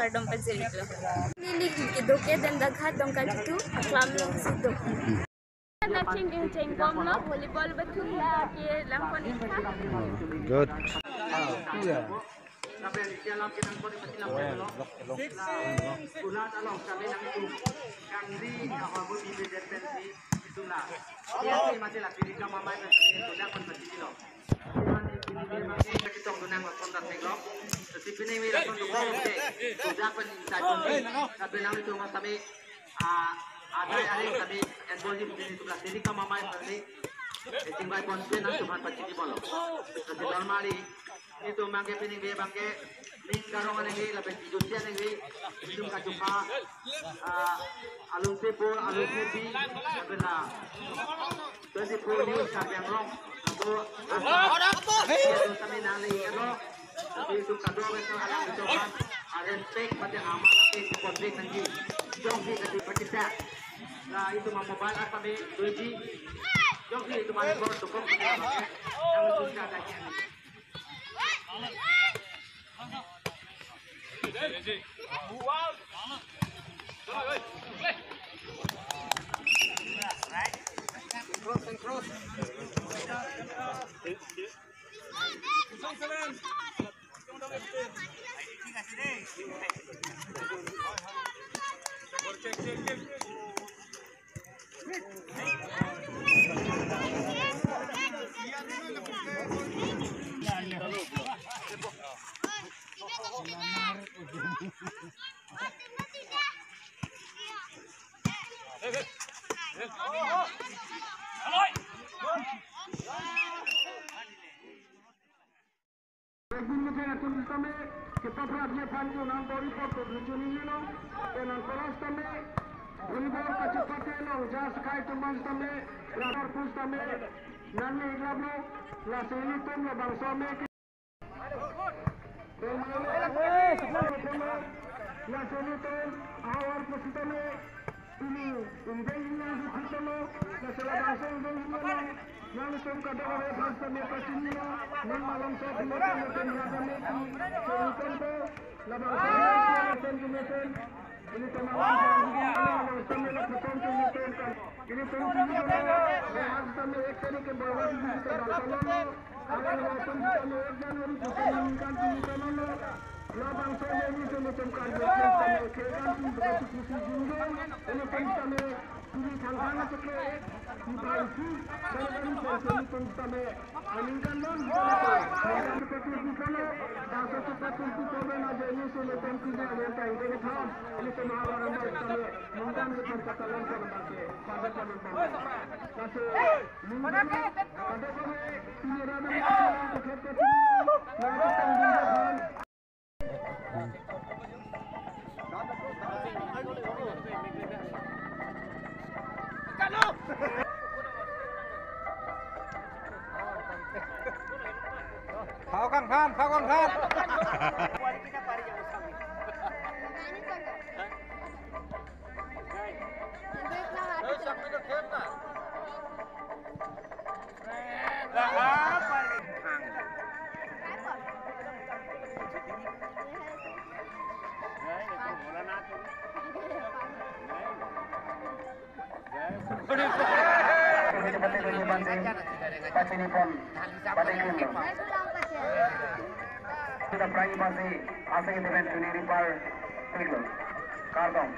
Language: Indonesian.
bakar dompet ziriklo. Nili kidoke Dhentaghat dongka jitu aklam lo situ. Naching ceng bom lo volleyball betul ya ke lampon iska. Good. Yeah. Itu mangke pining be bangke lingkarongan ini lebih jusian ini itu kacupa alun sepul alun sepi kena 24 news sampai rong aku itu kami nali itu tapi itu kado itu alam itu kan respect pada amanah itu konflik nanti jongsi ke kita nah itu memobile kami duji jongsi itu mana kor tukung kita yang itu katanya kita berada pada nombor report tujuh ini no, dan poros kami, volleyball kecepatan no, jas kai teman kami, radar pus kami, nani iglablo, la selitum la bangsa me. La selitum awal pus kami, ini indahnya kita no, la selabangsa indahnya no. Langsung ke daerah Bangsa Kasino, malam saya kemudian menghadapi Ningkankimi, labang sentimeter, ini teman-teman sambil berkontribusi ini penting bahas kami eksteri ke bawah di Barcelona, akan langsung kami Januari kemenangkan Ningkankimi, labang saya ini semacam karya kami kekan begitu musim jungkir, ini penting kami ini tantangan sekali di Paris dan ini kami aminkan non kita seperti di sana dan seperti di Kobe aja ini sudah tidak ada yang ini tham ini semua orang kami mungkin kita ketalon sebagai pada kami kasih mungkin ada kami ini rada kita Paukan kan. Kita prai masih asing dengan dunia par, kardom.